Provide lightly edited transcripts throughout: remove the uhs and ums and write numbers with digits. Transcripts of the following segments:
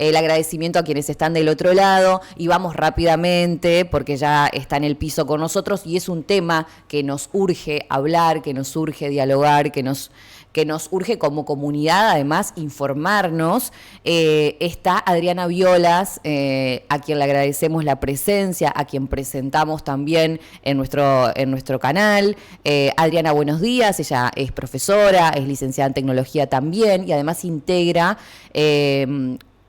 el agradecimiento a quienes están del otro lado y vamos rápidamente porque ya está en el piso con nosotros y es un tema que nos urge hablar, que nos urge dialogar, que nos urge como comunidad, además, informarnos. Está Adriana Violas, a quien le agradecemos la presencia, a quien presentamos también en nuestro canal. Adriana, buenos días. Ella es profesora, es licenciada en tecnología también y además integra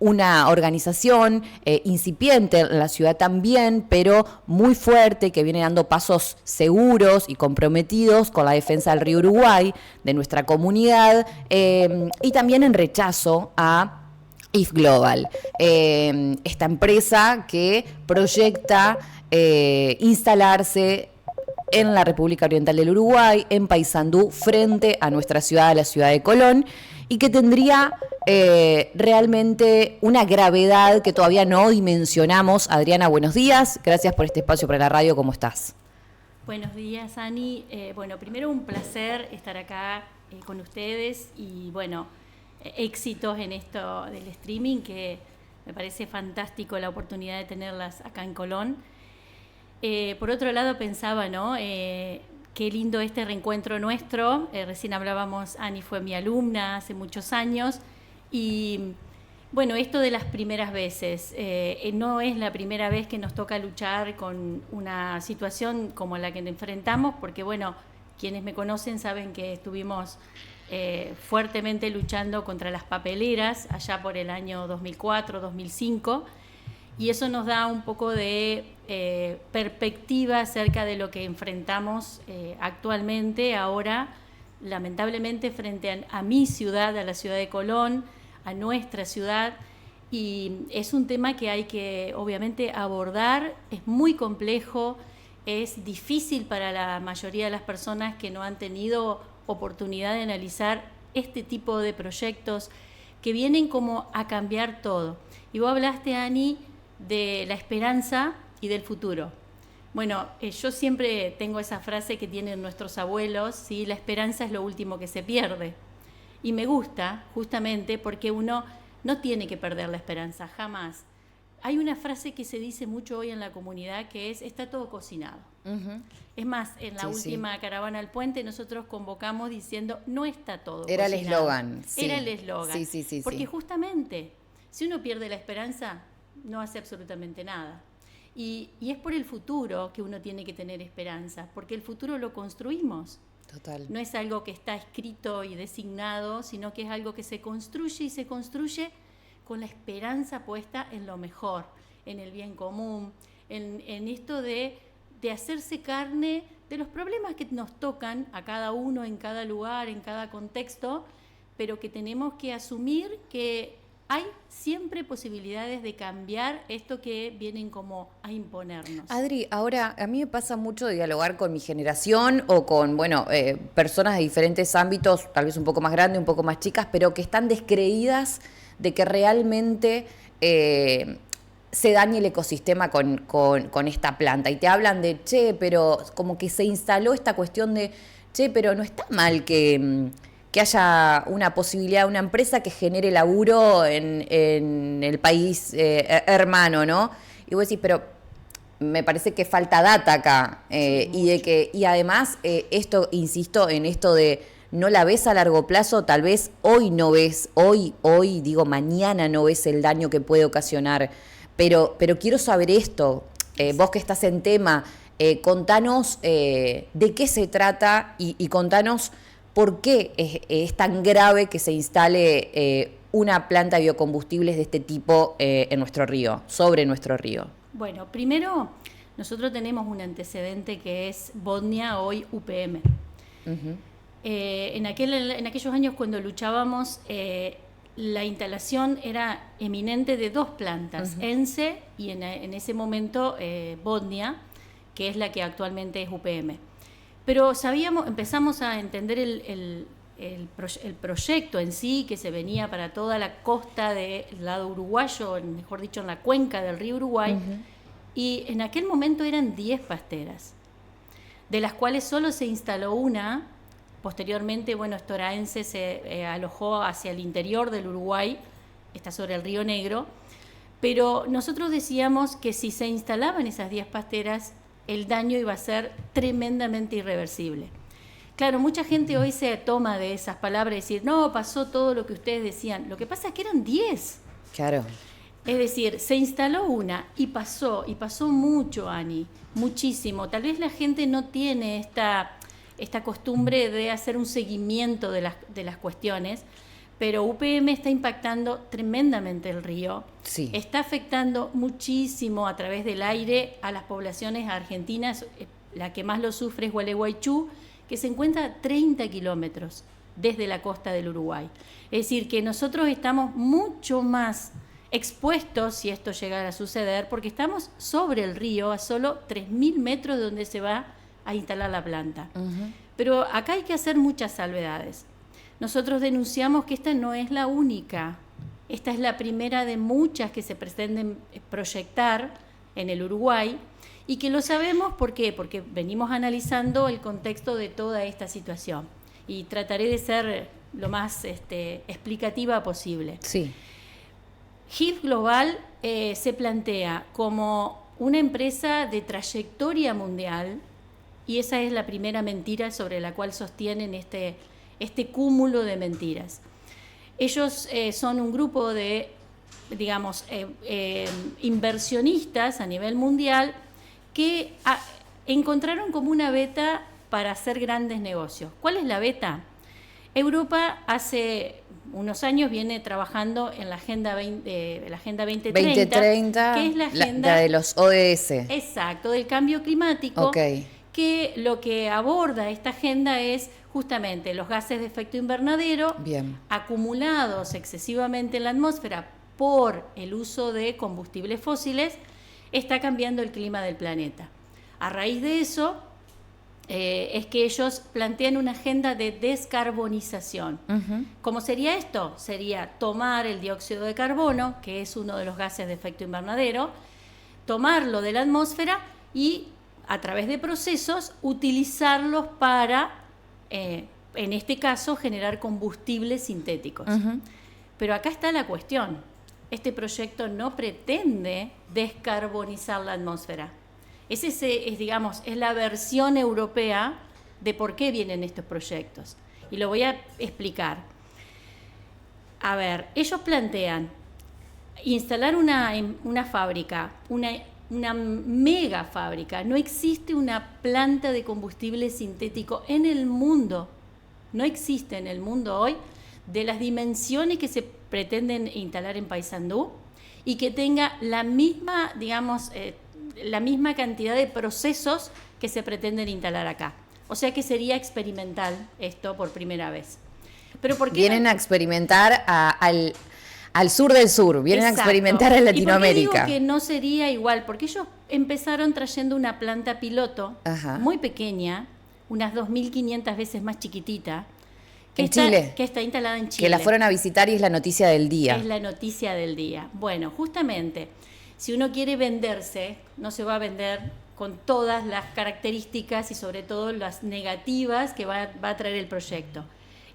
una organización incipiente en la ciudad también, pero muy fuerte, que viene dando pasos seguros y comprometidos con la defensa del río Uruguay, de nuestra comunidad, y también en rechazo a If Global, esta empresa que proyecta instalarse en la República Oriental del Uruguay, en Paysandú, frente a nuestra ciudad, la ciudad de Colón, y que tendría realmente una gravedad que todavía no dimensionamos. Adriana, buenos días. Gracias por este espacio para la radio. ¿Cómo estás? Buenos días, Ani. Bueno, primero un placer estar acá con ustedes y, bueno, éxitos en esto del streaming, que me parece fantástico la oportunidad de tenerlas acá en Colón. Por otro lado pensaba, ¿no? Qué lindo este reencuentro nuestro. Recién hablábamos, Ani fue mi alumna hace muchos años y bueno, esto de las primeras veces, no es la primera vez que nos toca luchar con una situación como la que enfrentamos, porque bueno, quienes me conocen saben que estuvimos fuertemente luchando contra las papeleras allá por el año 2004, 2005, y eso nos da un poco de perspectiva acerca de lo que enfrentamos actualmente, ahora, lamentablemente, frente a mi ciudad, a la ciudad de Colón, a nuestra ciudad, y es un tema que hay que, obviamente, abordar. Es muy complejo, es difícil para la mayoría de las personas que no han tenido oportunidad de analizar este tipo de proyectos que vienen como a cambiar todo. Y vos hablaste, Ani, de la esperanza y del futuro. Bueno, yo siempre tengo esa frase que tienen nuestros abuelos, ¿sí? La esperanza es lo último que se pierde. Y me gusta justamente porque uno no tiene que perder la esperanza, jamás. Hay una frase que se dice mucho hoy en la comunidad que es: está todo cocinado. Uh-huh. Es más, en la última caravana al puente nosotros convocamos diciendo: no está todo cocinado. Era el eslogan. Sí. Era el eslogan. Sí. Porque justamente, si uno pierde la esperanza, no hace absolutamente nada. Y es por el futuro que uno tiene que tener esperanza, porque el futuro lo construimos. Total. No es algo que está escrito y designado, sino que es algo que se construye y se construye con la esperanza puesta en lo mejor, en el bien común, en esto de hacerse carne de los problemas que nos tocan a cada uno, en cada lugar, en cada contexto, pero que tenemos que asumir que hay siempre posibilidades de cambiar esto que vienen como a imponernos. Adri, ahora a mí me pasa mucho de dialogar con mi generación o con, personas de diferentes ámbitos, tal vez un poco más grandes, un poco más chicas, pero que están descreídas de que realmente se dañe el ecosistema con esta planta. Y te hablan de, pero como que se instaló esta cuestión de, pero no está mal que haya una posibilidad, una empresa que genere laburo en el país hermano, ¿no? Y vos decís, pero me parece que falta data acá. Y además, esto, insisto, en esto de no la ves a largo plazo, tal vez hoy no ves, mañana no ves el daño que puede ocasionar. Pero quiero saber esto, vos que estás en tema, contanos de qué se trata y contanos ¿por qué es tan grave que se instale una planta de biocombustibles de este tipo en nuestro río, sobre nuestro río? Bueno, primero, nosotros tenemos un antecedente que es Bodnia, hoy UPM. Uh-huh. En aquellos años cuando luchábamos, la instalación era eminente de dos plantas, uh-huh. ENCE y en ese momento Bodnia, que es la que actualmente es UPM. Pero empezamos a entender el proyecto en sí, que se venía para toda la costa del lado uruguayo, mejor dicho, en la cuenca del río Uruguay, uh-huh. Y en aquel momento eran 10 pasteras, de las cuales solo se instaló una. Posteriormente, Storaense se alojó hacia el interior del Uruguay, está sobre el Río Negro, pero nosotros decíamos que si se instalaban esas 10 pasteras, el daño iba a ser tremendamente irreversible. Claro, mucha gente hoy se toma de esas palabras y decir, no, pasó todo lo que ustedes decían. Lo que pasa es que eran 10. Claro. Es decir, se instaló una y pasó mucho, Ani, muchísimo. Tal vez la gente no tiene esta costumbre de hacer un seguimiento de las cuestiones, pero UPM está impactando tremendamente el río. Sí. Está afectando muchísimo a través del aire a las poblaciones argentinas. La que más lo sufre es Gualeguaychú, que se encuentra a 30 kilómetros desde la costa del Uruguay. Es decir, que nosotros estamos mucho más expuestos si esto llegara a suceder, porque estamos sobre el río, a solo 3.000 metros de donde se va a instalar la planta. Uh-huh. Pero acá hay que hacer muchas salvedades. Nosotros denunciamos que esta no es la única. Esta es la primera de muchas que se pretenden proyectar en el Uruguay, y que lo sabemos, ¿por qué? Porque venimos analizando el contexto de toda esta situación. Y trataré de ser lo más explicativa posible. Sí. HIF Global se plantea como una empresa de trayectoria mundial, y esa es la primera mentira sobre la cual sostienen este cúmulo de mentiras. Ellos son un grupo de, digamos, inversionistas a nivel mundial que encontraron como una beta para hacer grandes negocios. ¿Cuál es la beta? Europa hace unos años viene trabajando en la Agenda 2030, que es la agenda la de los ODS. Exacto, del cambio climático. Okay. Que lo que aborda esta agenda es justamente los gases de efecto invernadero acumulados excesivamente en la atmósfera por el uso de combustibles fósiles, está cambiando el clima del planeta. A raíz de eso es que ellos plantean una agenda de descarbonización. Uh-huh. ¿Cómo sería esto? Sería tomar el dióxido de carbono, que es uno de los gases de efecto invernadero, tomarlo de la atmósfera y a través de procesos utilizarlos para, en este caso, generar combustibles sintéticos. Uh-huh. Pero acá está la cuestión. Este proyecto no pretende descarbonizar la atmósfera. Es la versión europea de por qué vienen estos proyectos. Y lo voy a explicar. A ver, ellos plantean instalar una fábrica, una mega fábrica. No existe una planta de combustible sintético en el mundo. No existe en el mundo hoy de las dimensiones que se pretenden instalar en Paysandú y que tenga la misma, la misma cantidad de procesos que se pretenden instalar acá. O sea que sería experimental esto por primera vez. Pero ¿por qué vienen a experimentar al sur del sur, vienen Exacto. a experimentar en Latinoamérica? ¿Y por qué digo que no sería igual? Porque ellos empezaron trayendo una planta piloto muy pequeña, unas 2.500 veces más chiquitita, Chile, que está instalada en Chile. Que la fueron a visitar y es la noticia del día. Es la noticia del día. Bueno, justamente, si uno quiere venderse, no se va a vender con todas las características y sobre todo las negativas que va a traer el proyecto.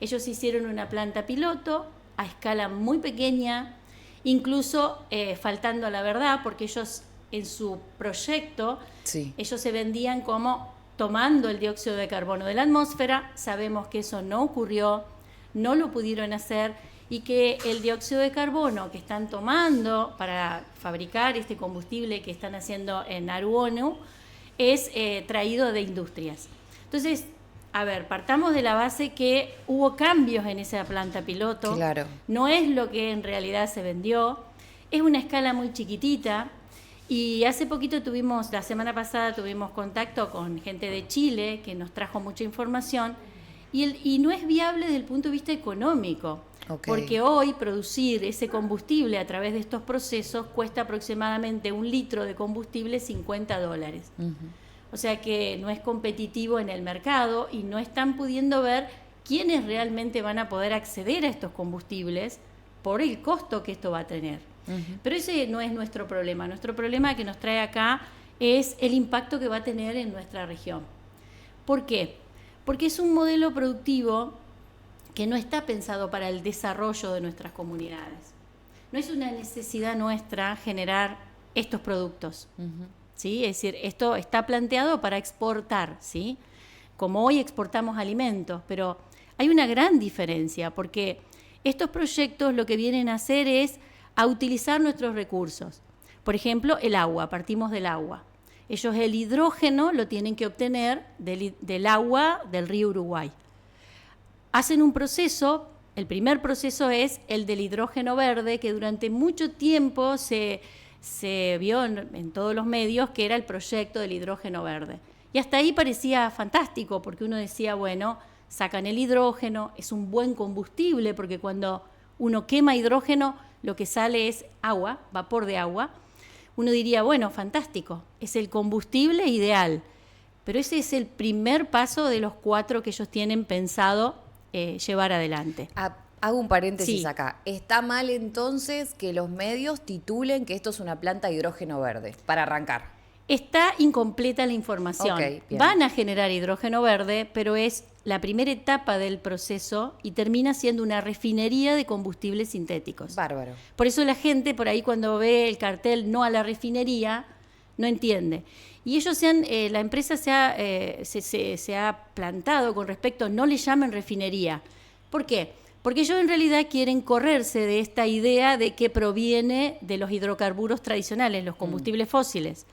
Ellos hicieron una planta piloto a escala muy pequeña, incluso faltando a la verdad, porque ellos en su proyecto, ellos se vendían como tomando el dióxido de carbono de la atmósfera. Sabemos que eso no ocurrió, no lo pudieron hacer, y que el dióxido de carbono que están tomando para fabricar este combustible que están haciendo en Aruonu es traído de industrias. Entonces, a ver, partamos de la base que hubo cambios en esa planta piloto. Claro. No es lo que en realidad se vendió, es una escala muy chiquitita. Y hace poquito la semana pasada tuvimos contacto con gente de Chile que nos trajo mucha información y no es viable desde el punto de vista económico, porque hoy producir ese combustible a través de estos procesos cuesta aproximadamente 1 litro de combustible $50. Uh-huh. O sea que no es competitivo en el mercado y no están pudiendo ver quiénes realmente van a poder acceder a estos combustibles por el costo que esto va a tener. Uh-huh. Pero ese no es nuestro problema. Nuestro problema que nos trae acá es el impacto que va a tener en nuestra región. ¿Por qué? Porque es un modelo productivo que no está pensado para el desarrollo de nuestras comunidades. no es una necesidad nuestra generar estos productos, ¿sí? Es decir, esto está planteado para exportar, ¿sí? Como hoy exportamos alimentos, pero hay una gran diferencia, porque estos proyectos lo que vienen a hacer es a utilizar nuestros recursos. Por ejemplo, el agua, partimos del agua. Ellos el hidrógeno lo tienen que obtener del agua del río Uruguay. Hacen un proceso, el primer proceso es el del hidrógeno verde, que durante mucho tiempo se vio en todos los medios que era el proyecto del hidrógeno verde. Y hasta ahí parecía fantástico, porque uno decía, bueno, sacan el hidrógeno, es un buen combustible, porque cuando uno quema hidrógeno, lo que sale es agua, vapor de agua. Uno diría, bueno, fantástico, es el combustible ideal. Pero ese es el primer paso de los 4 que ellos tienen pensado llevar adelante. Hago un paréntesis Sí. acá. ¿Está mal entonces que los medios titulen que esto es una planta de hidrógeno verde? Para arrancar. Está incompleta la información. Ok, bien. Van a generar hidrógeno verde, pero es la primera etapa del proceso y termina siendo una refinería de combustibles sintéticos. Bárbaro. Por eso la gente por ahí cuando ve el cartel no a la refinería, no entiende. Y ellos la empresa se ha plantado con respecto, no le llamen refinería. ¿Por qué? Porque ellos en realidad quieren correrse de esta idea de que proviene de los hidrocarburos tradicionales, los combustibles fósiles,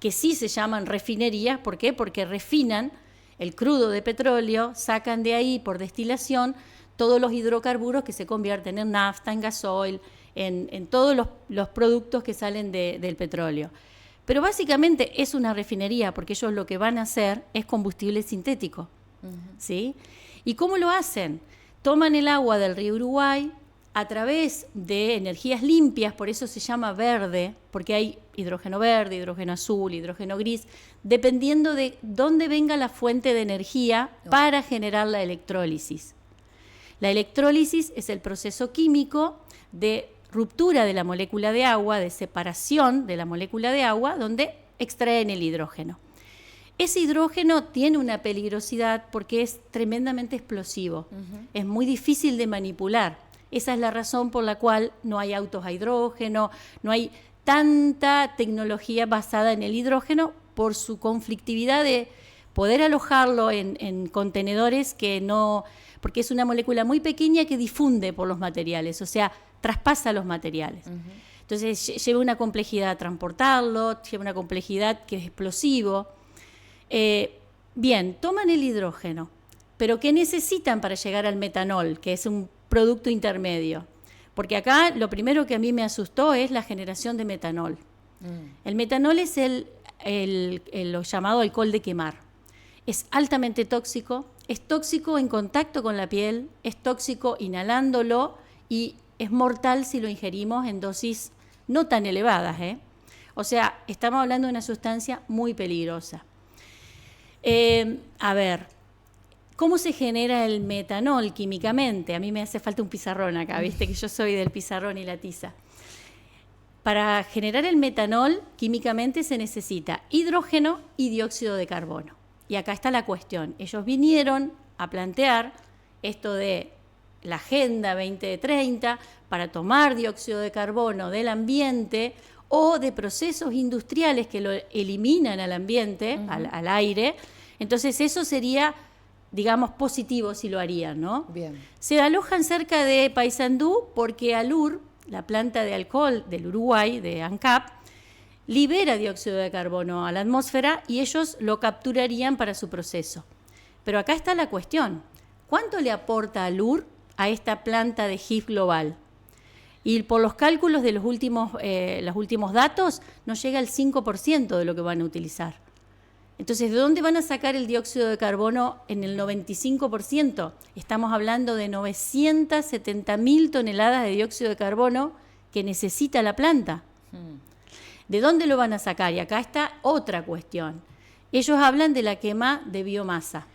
que sí se llaman refinerías. ¿Por qué? Porque refinan el crudo de petróleo, sacan de ahí por destilación todos los hidrocarburos que se convierten en nafta, en gasoil, en todos los productos que salen del petróleo. Pero básicamente es una refinería, porque ellos lo que van a hacer es combustible sintético. ¿Sí? ¿Y cómo lo hacen? Toman el agua del río Uruguay a través de energías limpias, por eso se llama verde, porque hay hidrógeno verde, hidrógeno azul, hidrógeno gris, dependiendo de dónde venga la fuente de energía para generar la electrólisis. La electrólisis es el proceso químico de ruptura de la molécula de agua, de separación de la molécula de agua, donde extraen el hidrógeno. Ese hidrógeno tiene una peligrosidad porque es tremendamente explosivo, es muy difícil de manipular. Esa es la razón por la cual no hay autos a hidrógeno, no hay tanta tecnología basada en el hidrógeno por su conflictividad de poder alojarlo en contenedores que no, porque es una molécula muy pequeña que difunde por los materiales, o sea, traspasa los materiales. Entonces lleva una complejidad transportarlo, lleva una complejidad que es explosivo. Bien, toman el hidrógeno, pero ¿qué necesitan para llegar al metanol, que es un producto intermedio? Porque acá lo primero que a mí me asustó es la generación de metanol. El metanol es lo llamado alcohol de quemar. Es altamente tóxico, es tóxico en contacto con la piel, es tóxico inhalándolo y es mortal si lo ingerimos en dosis no tan elevadas, O sea, estamos hablando de una sustancia muy peligrosa. A ver, ¿cómo se genera el metanol químicamente? A mí me hace falta un pizarrón acá, viste que yo soy del pizarrón y la tiza. Para generar el metanol químicamente se necesita hidrógeno y dióxido de carbono. Y acá está la cuestión. Ellos vinieron a plantear esto de la Agenda 2030 para tomar dióxido de carbono del ambiente o de procesos industriales que lo eliminan al ambiente, al aire. Entonces eso sería, digamos, positivo si lo harían, ¿no? Bien. Se alojan cerca de Paysandú porque Alur, la planta de alcohol del Uruguay, de ANCAP, libera dióxido de carbono a la atmósfera y ellos lo capturarían para su proceso. Pero acá está la cuestión. ¿Cuánto le aporta Alur a esta planta de GIF global? Y por los cálculos de los últimos datos, no llega al 5% de lo que van a utilizar. Entonces, ¿de dónde van a sacar el dióxido de carbono en el 95%? Estamos hablando de 970.000 toneladas de dióxido de carbono que necesita la planta. ¿De dónde lo van a sacar? Y acá está otra cuestión. Ellos hablan de la quema de biomasa,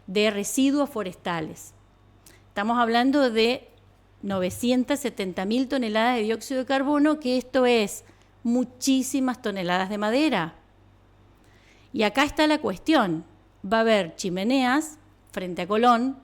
de residuos forestales. Estamos hablando de 970.000 toneladas de dióxido de carbono, que esto es muchísimas toneladas de madera. Y acá está la cuestión. Va a haber chimeneas frente a Colón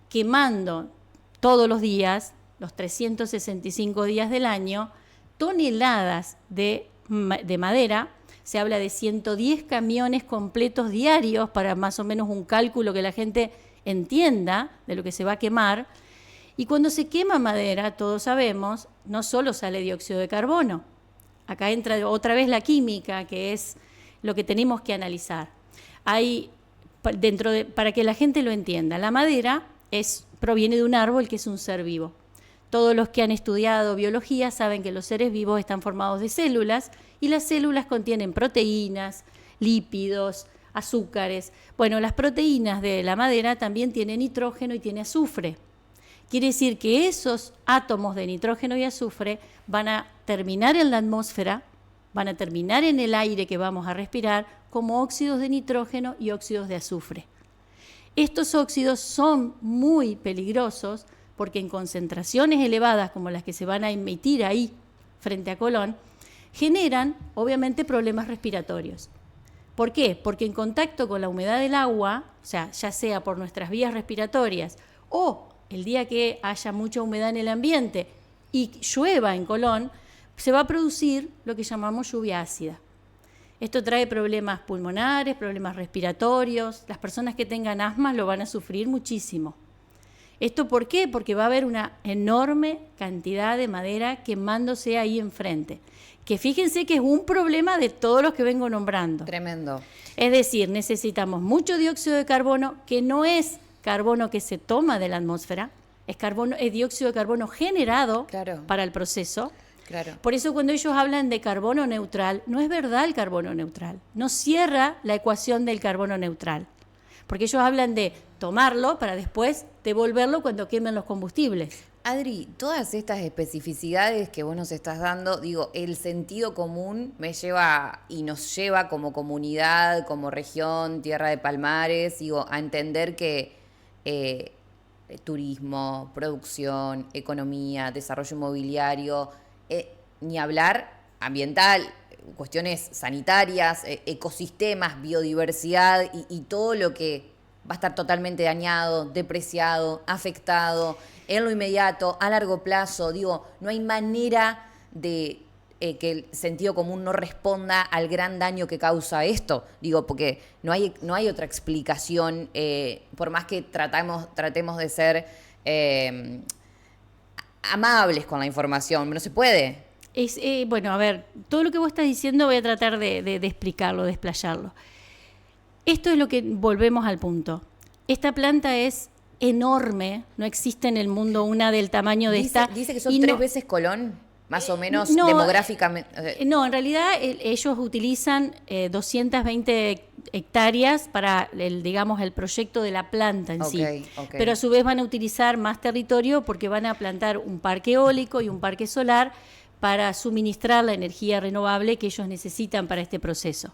quemando todos los días los 365 días del año, toneladas de madera. Se habla de 110 camiones completos diarios para más o menos un cálculo que la gente entienda de lo que se va a quemar. Y cuando se quema madera, todos sabemos, no solo sale dióxido de carbono. Acá entra otra vez la química, que es lo que tenemos que analizar. Hay para que la gente lo entienda, la madera proviene de un árbol que es un ser vivo. Todos los que han estudiado biología saben que los seres vivos están formados de células y las células contienen proteínas, lípidos, azúcares. Bueno, las proteínas de la madera también tienen nitrógeno y tienen azufre. Quiere decir que esos átomos de nitrógeno y azufre van a terminar en la atmósfera, van a terminar en el aire que vamos a respirar como óxidos de nitrógeno y óxidos de azufre. Estos óxidos son muy peligrosos porque en concentraciones elevadas como las que se van a emitir ahí frente a Colón, generan obviamente problemas respiratorios. ¿Por qué? Porque en contacto con la humedad del agua, o sea, ya sea por nuestras vías respiratorias o el día que haya mucha humedad en el ambiente y llueva en Colón, se va a producir lo que llamamos lluvia ácida. Esto trae problemas pulmonares, problemas respiratorios. Las personas que tengan asma lo van a sufrir muchísimo. ¿Esto por qué? Porque va a haber una enorme cantidad de madera quemándose ahí enfrente. Que fíjense que es un problema de todos los que vengo nombrando. Tremendo. Es decir, necesitamos mucho dióxido de carbono, que no es carbono que se toma de la atmósfera, es dióxido de carbono generado para el proceso. Claro. Por eso cuando ellos hablan de carbono neutral, no es verdad el carbono neutral. No cierra la ecuación del carbono neutral. Porque ellos hablan de tomarlo para después devolverlo cuando quemen los combustibles. Adri, todas estas especificidades que vos nos estás dando, digo, el sentido común me lleva y nos lleva como comunidad, como región, tierra de palmares, digo, a entender que turismo, producción, economía, desarrollo inmobiliario, ni hablar ambiental, cuestiones sanitarias, ecosistemas, biodiversidad y todo lo que va a estar totalmente dañado, depreciado, afectado en lo inmediato, a largo plazo. Digo, no hay manera de que el sentido común no responda al gran daño que causa esto. Digo, porque no hay otra explicación, por más que tratemos de ser amables con la información, no se puede. Bueno, a ver, todo lo que vos estás diciendo voy a tratar de explicarlo, de explayarlo. Esto es lo que volvemos al punto. Esta planta es enorme, no existe en el mundo una del tamaño de esta. Dice que son 3 veces Colón, más o menos demográficamente. No, en realidad ellos utilizan 220 hectáreas para el proyecto de la planta en sí. Okay. Pero a su vez van a utilizar más territorio porque van a plantar un parque eólico y un parque solar para suministrar la energía renovable que ellos necesitan para este proceso.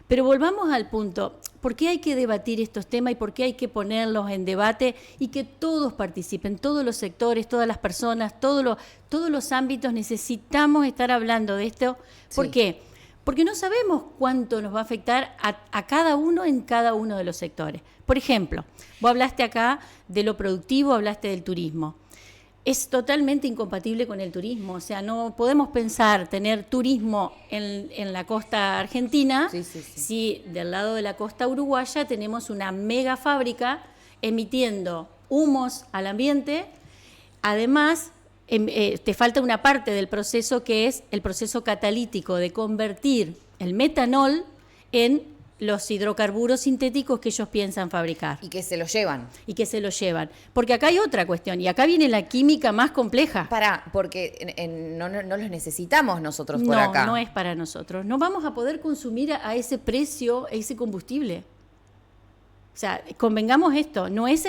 Pero volvamos al punto, ¿por qué hay que debatir estos temas y por qué hay que ponerlos en debate y que todos participen, todos los sectores, todas las personas, todos los ámbitos? Necesitamos estar hablando de esto. ¿Por qué? Porque no sabemos cuánto nos va a afectar a cada uno en cada uno de los sectores. Por ejemplo, vos hablaste acá de lo productivo, hablaste del turismo. Es totalmente incompatible con el turismo, o sea, no podemos pensar tener turismo en la costa argentina si del lado de la costa uruguaya tenemos una mega fábrica emitiendo humos al ambiente. Además, te falta una parte del proceso que es el proceso catalítico de convertir el metanol en los hidrocarburos sintéticos que ellos piensan fabricar. Y que se los llevan. Porque acá hay otra cuestión, y acá viene la química más compleja. Porque no los necesitamos nosotros por acá. No es para nosotros. No vamos a poder consumir a ese precio, ese combustible. O sea, convengamos esto, no es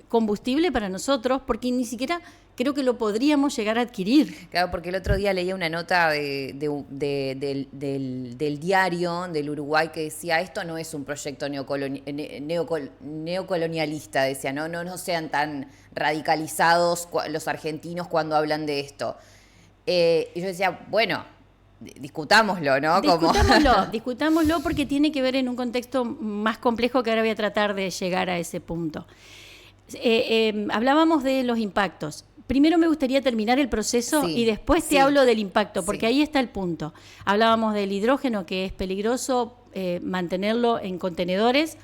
combustible para nosotros porque ni siquiera creo que lo podríamos llegar a adquirir. Claro, porque el otro día leía una nota del diario del Uruguay que decía, esto no es un proyecto neocolonialista, decía, no sean tan radicalizados los argentinos cuando hablan de esto. Y yo decía, bueno, discutámoslo, ¿no? Discutámoslo porque tiene que ver en un contexto más complejo que ahora voy a tratar de llegar a ese punto. Hablábamos de los impactos. primero me gustaría terminar el proceso y después te hablo del impacto, porque ahí está el punto. Hablábamos del hidrógeno, que es peligroso mantenerlo en contenedores,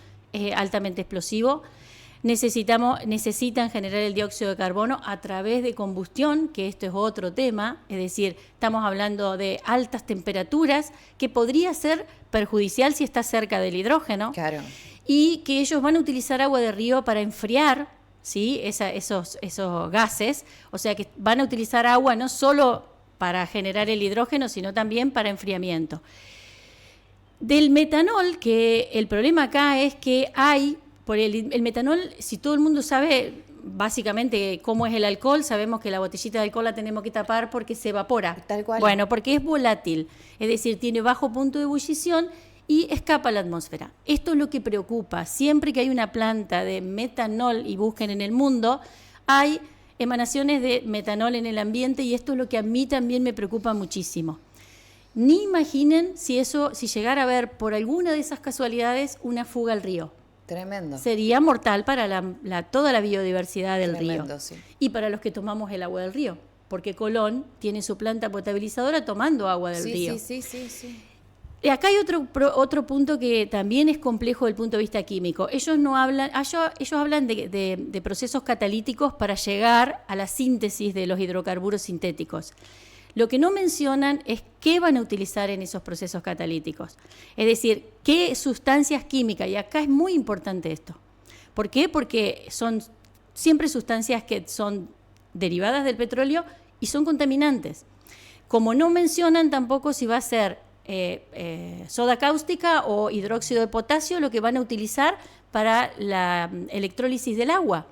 altamente explosivo. Necesitan generar el dióxido de carbono a través de combustión, que esto es otro tema, es decir, estamos hablando de altas temperaturas, que podría ser perjudicial si está cerca del hidrógeno, y que ellos van a utilizar agua de río para enfriar, ¿sí? esos gases, o sea que van a utilizar agua no solo para generar el hidrógeno, sino también para enfriamiento. Del metanol, que el problema acá es que por el metanol, si todo el mundo sabe básicamente cómo es el alcohol, sabemos que la botellita de alcohol la tenemos que tapar porque se evapora. Tal cual. Bueno, porque es volátil, es decir, tiene bajo punto de ebullición y escapa a la atmósfera. Esto es lo que preocupa. Siempre que hay una planta de metanol, y busquen en el mundo, hay emanaciones de metanol en el ambiente, y esto es lo que a mí también me preocupa muchísimo. Ni imaginen si llegara a haber por alguna de esas casualidades una fuga al río. Tremendo. Sería mortal para toda la biodiversidad del río. Sí. Y para los que tomamos el agua del río, porque Colón tiene su planta potabilizadora tomando agua del río. Sí. Y acá hay otro punto que también es complejo desde el punto de vista químico. Ellos hablan de procesos catalíticos para llegar a la síntesis de los hidrocarburos sintéticos. Lo que no mencionan es qué van a utilizar en esos procesos catalíticos. Es decir, qué sustancias químicas, y acá es muy importante esto. ¿Por qué? Porque son siempre sustancias que son derivadas del petróleo y son contaminantes. Como no mencionan tampoco si va a ser soda cáustica o hidróxido de potasio lo que van a utilizar para la electrólisis del agua.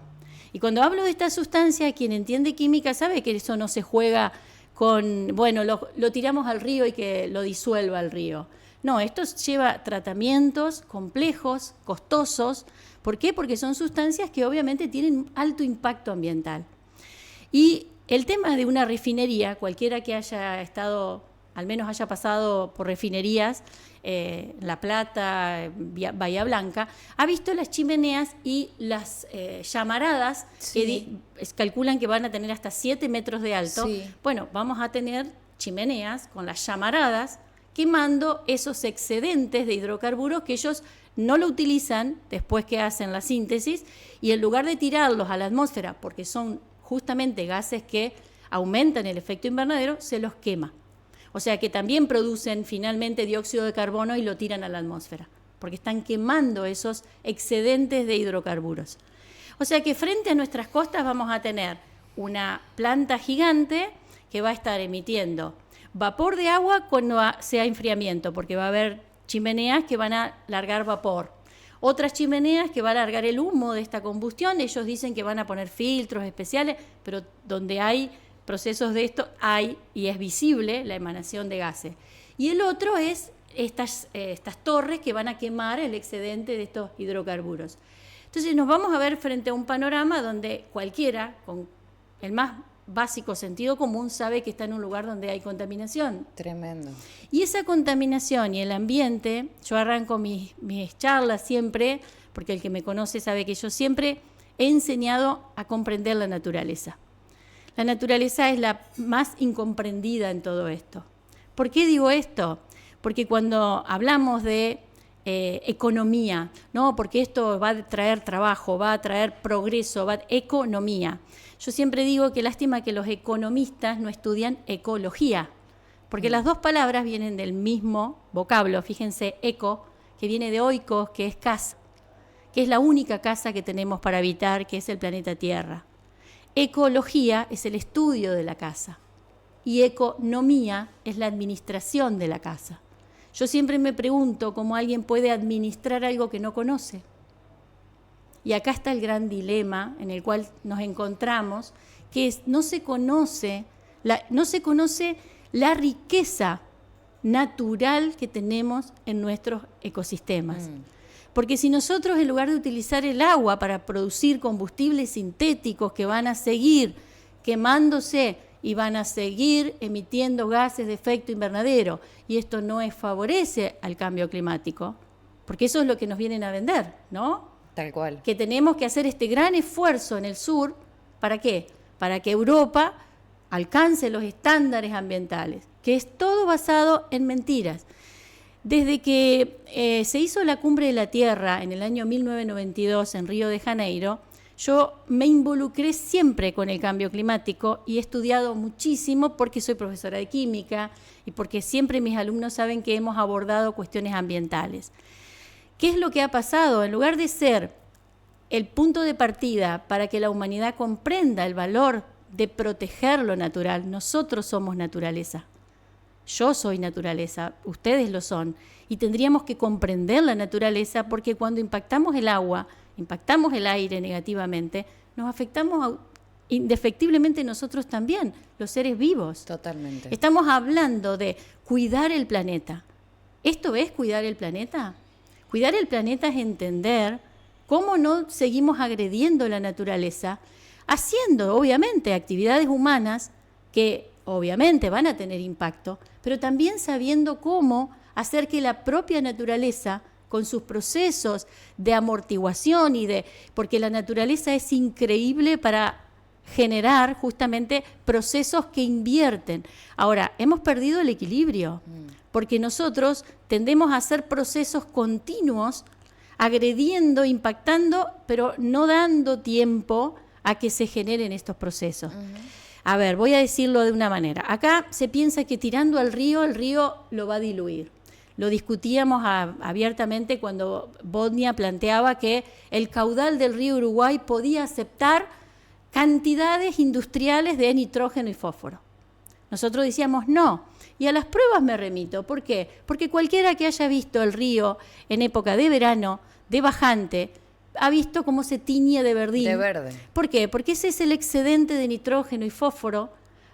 Y cuando hablo de esta sustancia, quien entiende química sabe que eso no se juega con, bueno, lo tiramos al río y que lo disuelva el río. No, esto lleva tratamientos complejos, costosos. ¿Por qué? Porque son sustancias que obviamente tienen alto impacto ambiental. Y el tema de una refinería, cualquiera que haya estado, al menos haya pasado por refinerías, La Plata, Bahía Blanca, ha visto las chimeneas y las llamaradas que calculan que van a tener hasta 7 metros de alto. Bueno, vamos a tener chimeneas con las llamaradas quemando esos excedentes de hidrocarburos que ellos no lo utilizan después que hacen la síntesis, y en lugar de tirarlos a la atmósfera, porque son justamente gases que aumentan el efecto invernadero, se los quema. O sea que también producen finalmente dióxido de carbono y lo tiran a la atmósfera, porque están quemando esos excedentes de hidrocarburos. O sea que frente a nuestras costas vamos a tener una planta gigante que va a estar emitiendo vapor de agua cuando sea enfriamiento, porque va a haber chimeneas que van a largar vapor. Otras chimeneas que van a largar el humo de esta combustión. Ellos dicen que van a poner filtros especiales, pero donde hay procesos de esto y es visible la emanación de gases. Y el otro es estas torres que van a quemar el excedente de estos hidrocarburos. Entonces nos vamos a ver frente a un panorama donde cualquiera, con el más básico sentido común, sabe que está en un lugar donde hay contaminación. Tremendo. Y esa contaminación y el ambiente, yo arranco mis charlas siempre, porque el que me conoce sabe que yo siempre he enseñado a comprender la naturaleza. La naturaleza es la más incomprendida en todo esto. ¿Por qué digo esto? Porque cuando hablamos de economía, ¿no? Porque esto va a traer trabajo, va a traer progreso, economía. Yo siempre digo que lástima que los economistas no estudian ecología, porque las dos palabras vienen del mismo vocablo. Fíjense, eco, que viene de oikos, que es casa, que es la única casa que tenemos para habitar, que es el planeta Tierra. Ecología es el estudio de la casa y economía es la administración de la casa. Yo siempre me pregunto cómo alguien puede administrar algo que no conoce. Y acá está el gran dilema en el cual nos encontramos, que es no se conoce la riqueza natural que tenemos en nuestros ecosistemas. Porque si nosotros, en lugar de utilizar el agua para producir combustibles sintéticos que van a seguir quemándose y van a seguir emitiendo gases de efecto invernadero, y esto no favorece al cambio climático, porque eso es lo que nos vienen a vender, ¿no? Tal cual. Que tenemos que hacer este gran esfuerzo en el sur, ¿para qué? para que Europa alcance los estándares ambientales, que es todo basado en mentiras. Desde que se hizo la Cumbre de la Tierra en el año 1992 en Río de Janeiro, yo me involucré siempre con el cambio climático y he estudiado muchísimo porque soy profesora de química y porque siempre mis alumnos saben que hemos abordado cuestiones ambientales. ¿Qué es lo que ha pasado? En lugar de ser el punto de partida para que la humanidad comprenda el valor de proteger lo natural, nosotros somos naturaleza. Yo soy naturaleza, ustedes lo son, y tendríamos que comprender la naturaleza porque cuando impactamos el agua, impactamos el aire negativamente, nos afectamos indefectiblemente nosotros también, los seres vivos. Totalmente. Estamos hablando de cuidar el planeta. ¿Esto es cuidar el planeta? Cuidar el planeta es entender cómo no seguimos agrediendo la naturaleza, haciendo, obviamente, actividades humanas que obviamente van a tener impacto, pero también sabiendo cómo hacer que la propia naturaleza, con sus procesos de amortiguación porque la naturaleza es increíble para generar justamente procesos que invierten. Ahora, hemos perdido el equilibrio, porque nosotros tendemos a hacer procesos continuos, agrediendo, impactando, pero no dando tiempo a que se generen estos procesos. A ver, voy a decirlo de una manera. Acá se piensa que tirando al río, el río lo va a diluir. Lo discutíamos abiertamente cuando Bodnia planteaba que el caudal del río Uruguay podía aceptar cantidades industriales de nitrógeno y fósforo. Nosotros decíamos no, y a las pruebas me remito. ¿Por qué? Porque cualquiera que haya visto el río en época de verano, de bajante, ha visto cómo se tiñe de verdín. De verde. ¿Por qué? Porque ese es el excedente de nitrógeno y fósforo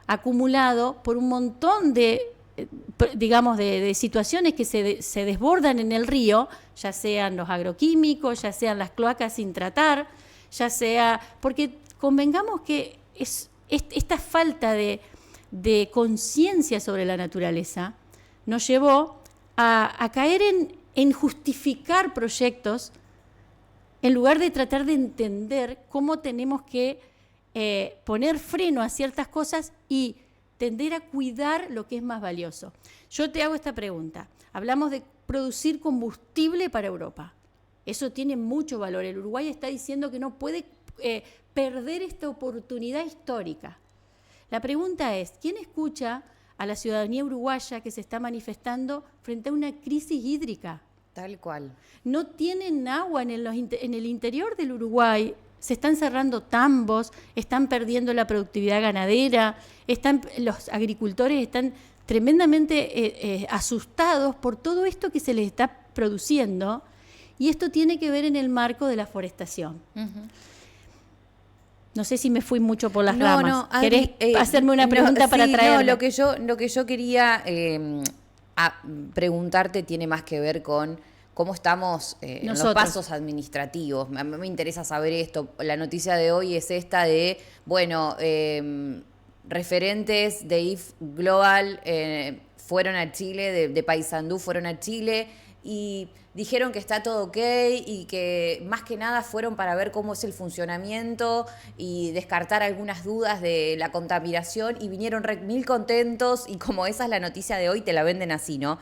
acumulado por un montón de situaciones que se desbordan en el río, ya sean los agroquímicos, ya sean las cloacas sin tratar, ya sea... Porque convengamos que esta falta de conciencia sobre la naturaleza nos llevó a caer en justificar proyectos en lugar de tratar de entender cómo tenemos que poner freno a ciertas cosas y tender a cuidar lo que es más valioso. Yo te hago esta pregunta. Hablamos de producir combustible para Europa. Eso tiene mucho valor. El Uruguay está diciendo que no puede perder esta oportunidad histórica. La pregunta es, ¿quién escucha a la ciudadanía uruguaya que se está manifestando frente a una crisis hídrica? Tal cual. No tienen agua en el interior del Uruguay, se están cerrando tambos, están perdiendo la productividad ganadera, los agricultores están tremendamente asustados por todo esto que se les está produciendo, y esto tiene que ver en el marco de la forestación. No sé si me fui mucho por las ramas. No, Adri, ¿Querés hacerme una pregunta para traerme? No, lo que yo quería preguntarte tiene más que ver con cómo estamos en los pasos administrativos. A mí me interesa saber esto. La noticia de hoy es esta de, bueno, referentes de IF Global fueron a Chile, de Paysandú fueron a Chile y dijeron que está todo ok y que más que nada fueron para ver cómo es el funcionamiento y descartar algunas dudas de la contaminación y vinieron mil contentos y como esa es la noticia de hoy te la venden así, ¿no?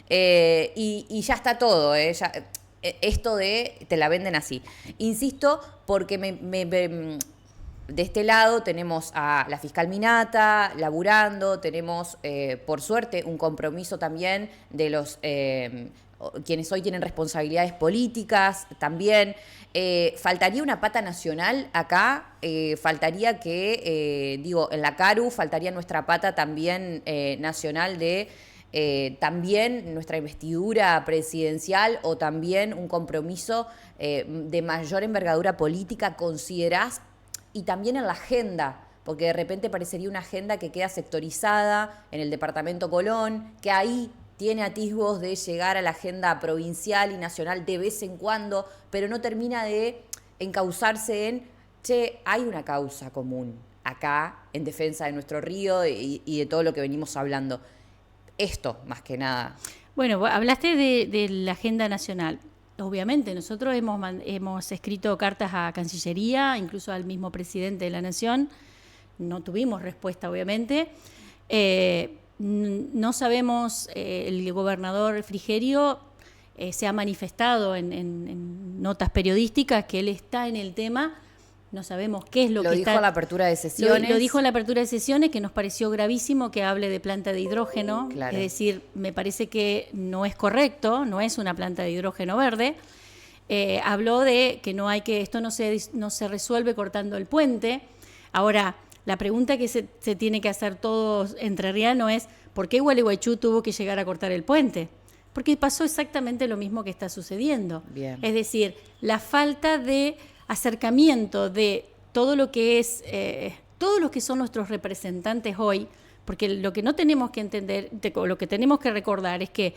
Y ya está todo, esto de te la venden así. Insisto, porque de este lado tenemos a la fiscal Minata laburando, tenemos por suerte un compromiso también de los quienes hoy tienen responsabilidades políticas también. Faltaría una pata nacional acá, faltaría que, en la CARU, faltaría nuestra pata también nacional de también nuestra investidura presidencial o también un compromiso de mayor envergadura política, considerás, y también en la agenda, porque de repente parecería una agenda que queda sectorizada en el departamento Colón, que ahí tiene atisbos de llegar a la agenda provincial y nacional de vez en cuando, pero no termina de encauzarse en, hay una causa común acá en defensa de nuestro río y de todo lo que venimos hablando. Esto, más que nada. Bueno, hablaste de la agenda nacional. Obviamente, nosotros hemos escrito cartas a Cancillería, incluso al mismo presidente de la Nación, no tuvimos respuesta, obviamente. No sabemos, el gobernador Frigerio se ha manifestado en notas periodísticas que él está en el tema. No sabemos qué es lo que está... Lo dijo en la apertura de sesiones. Lo dijo en la apertura de sesiones, que nos pareció gravísimo que hable de planta de hidrógeno. Claro. Es decir, me parece que no es correcto, no es una planta de hidrógeno verde. Habló de que esto no se resuelve cortando el puente. Ahora, la pregunta que se tiene que hacer todos entrerrianos es ¿por qué Gualeguaychú tuvo que llegar a cortar el puente? Porque pasó exactamente lo mismo que está sucediendo. Bien. Es decir, la falta de acercamiento de todo lo que es, todos los que son nuestros representantes hoy, porque lo que no tenemos que entender, lo que tenemos que recordar es que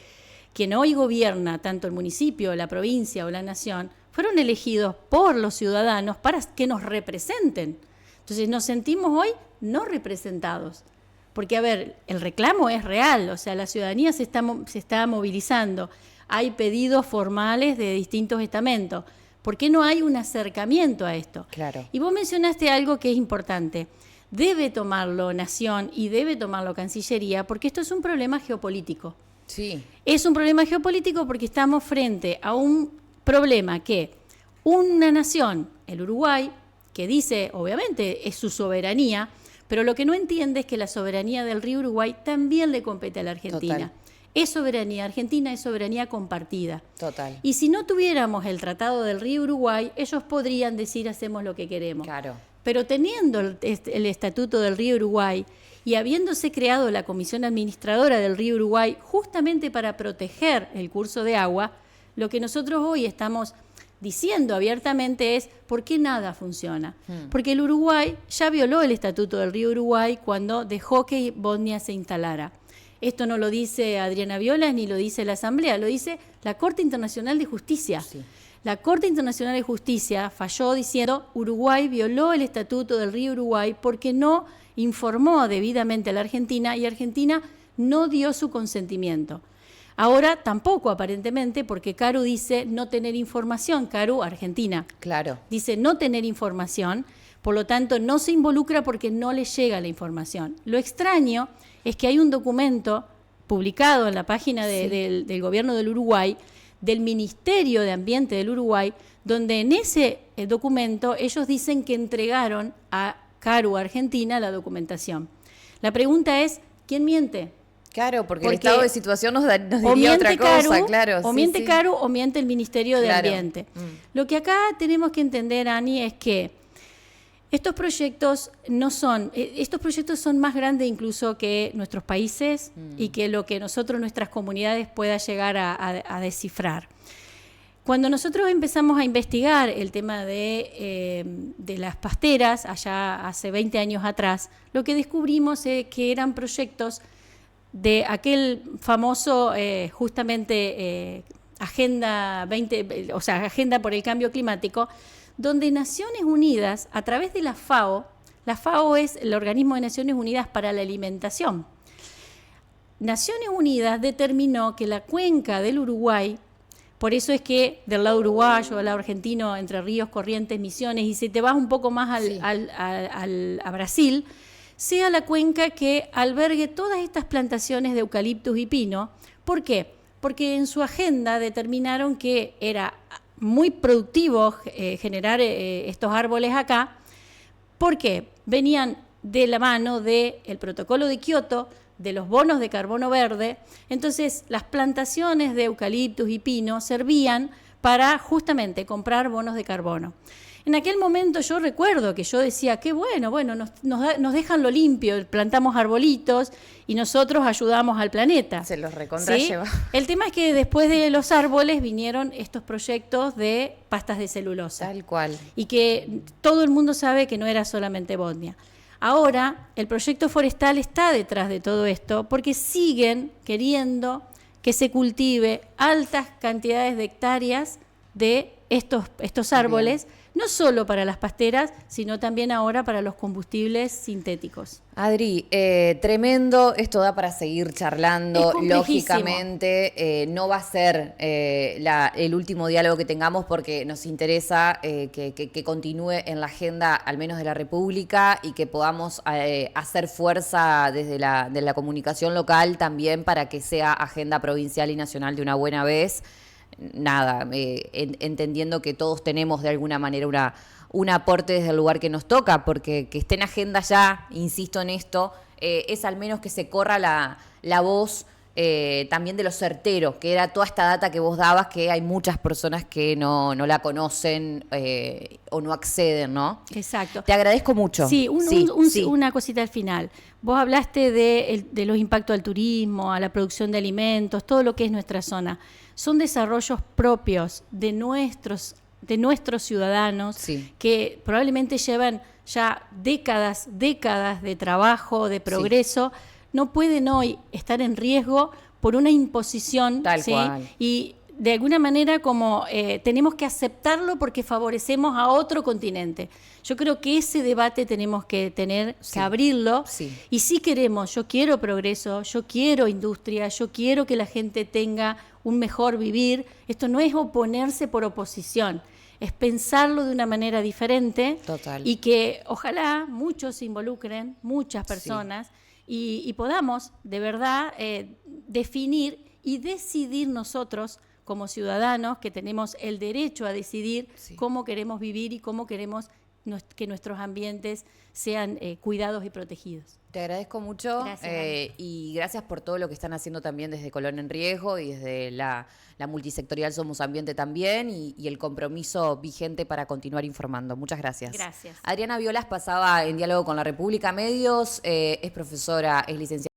quien hoy gobierna, tanto el municipio, la provincia o la nación, fueron elegidos por los ciudadanos para que nos representen. Entonces nos sentimos hoy no representados. Porque, a ver, el reclamo es real, o sea, la ciudadanía se está movilizando. Hay pedidos formales de distintos estamentos. ¿Por qué no hay un acercamiento a esto? Claro. Y vos mencionaste algo que es importante. Debe tomarlo Nación y debe tomarlo Cancillería, porque esto es un problema geopolítico. Sí. Es un problema geopolítico porque estamos frente a un problema que una nación, el Uruguay, que dice, obviamente, es su soberanía, pero lo que no entiende es que la soberanía del río Uruguay también le compete a la Argentina. Total. Es soberanía argentina, es soberanía compartida. Total. Y si no tuviéramos el Tratado del Río Uruguay, ellos podrían decir hacemos lo que queremos. Claro. Pero teniendo el Estatuto del Río Uruguay y habiéndose creado la Comisión Administradora del Río Uruguay justamente para proteger el curso de agua, lo que nosotros hoy estamos diciendo abiertamente es ¿por qué nada funciona? Porque el Uruguay ya violó el Estatuto del Río Uruguay cuando dejó que Bodnia se instalara. Esto no lo dice Adriana Violas ni lo dice la Asamblea, lo dice la Corte Internacional de Justicia. Sí. La Corte Internacional de Justicia falló diciendo Uruguay violó el Estatuto del Río Uruguay porque no informó debidamente a la Argentina y Argentina no dio su consentimiento. Ahora tampoco aparentemente porque Caru dice no tener información, Caru, Argentina. Claro. Dice no tener información, por lo tanto no se involucra porque no le llega la información. Lo extraño es que hay un documento publicado en la página del gobierno del Uruguay, del Ministerio de Ambiente del Uruguay, donde en ese documento ellos dicen que entregaron a Caru, Argentina, la documentación. La pregunta es, ¿quién miente? Claro, porque el estado de situación nos diría otra cosa, claro. O miente Caru o miente el Ministerio de Ambiente. Mm. Lo que acá tenemos que entender, Ani, es que estos proyectos son más grandes incluso que nuestros países y que lo que nuestras comunidades pueda llegar a descifrar. Cuando nosotros empezamos a investigar el tema de las pasteras, allá hace 20 años atrás, lo que descubrimos es que eran proyectos de aquel famoso Agenda 20, o sea, Agenda por el Cambio Climático, donde Naciones Unidas, a través de la FAO es el organismo de Naciones Unidas para la alimentación. Naciones Unidas determinó que la cuenca del Uruguay, por eso es que del lado uruguayo, del lado argentino, Entre Ríos, Corrientes, Misiones, y si te vas un poco más a Brasil, sea la cuenca que albergue todas estas plantaciones de eucaliptus y pino. ¿Por qué? Porque en su agenda determinaron que era muy productivo generar estos árboles acá, porque venían de la mano del protocolo de Kioto, de los bonos de carbono verde. Entonces las plantaciones de eucaliptus y pino servían para justamente comprar bonos de carbono. En aquel momento yo recuerdo que yo decía, qué bueno, nos dejan lo limpio, plantamos arbolitos y nosotros ayudamos al planeta. Se los recontra lleva. El tema es que después de los árboles vinieron estos proyectos de pastas de celulosa. Tal cual. Y que todo el mundo sabe que no era solamente Bodnia. Ahora, el proyecto forestal está detrás de todo esto porque siguen queriendo que se cultive altas cantidades de hectáreas de estos árboles. Bien. no solo para las pasteras, sino también ahora para los combustibles sintéticos. Adri, tremendo, esto da para seguir charlando, lógicamente no va a ser el último diálogo que tengamos porque nos interesa que continúe en la agenda al menos de la República y que podamos hacer fuerza desde de la comunicación local también para que sea agenda provincial y nacional de una buena vez. Nada, entendiendo que todos tenemos de alguna manera un aporte desde el lugar que nos toca, porque que esté en agenda ya, insisto en esto, es al menos que se corra la voz también de lo certero, que era toda esta data que vos dabas, que hay muchas personas que no la conocen o no acceden, ¿no? Exacto. Te agradezco mucho. Sí, una cosita al final. Vos hablaste de los impactos al turismo, a la producción de alimentos, todo lo que es nuestra zona. Son desarrollos propios de nuestros ciudadanos que probablemente llevan ya décadas de trabajo, de progreso, no pueden hoy estar en riesgo por una imposición. Tal cual. Y de alguna manera como tenemos que aceptarlo porque favorecemos a otro continente. Yo creo que ese debate tenemos que tener, que abrirlo. Y si queremos, yo quiero progreso, yo quiero industria, yo quiero que la gente tenga un mejor vivir. Esto no es oponerse por oposición, es pensarlo de una manera diferente. Total. Y que ojalá muchos se involucren, muchas personas, y podamos de verdad definir y decidir nosotros como ciudadanos que tenemos el derecho a decidir cómo queremos vivir y cómo queremos que nuestros ambientes sean cuidados y protegidos. Te agradezco mucho. Gracias, y gracias por todo lo que están haciendo también desde Colón en Riesgo y desde la multisectorial Somos Ambiente también y el compromiso vigente para continuar informando. Muchas gracias. Gracias. Adriana Violas pasaba en Diálogo con la República Medios, es profesora, es licenciada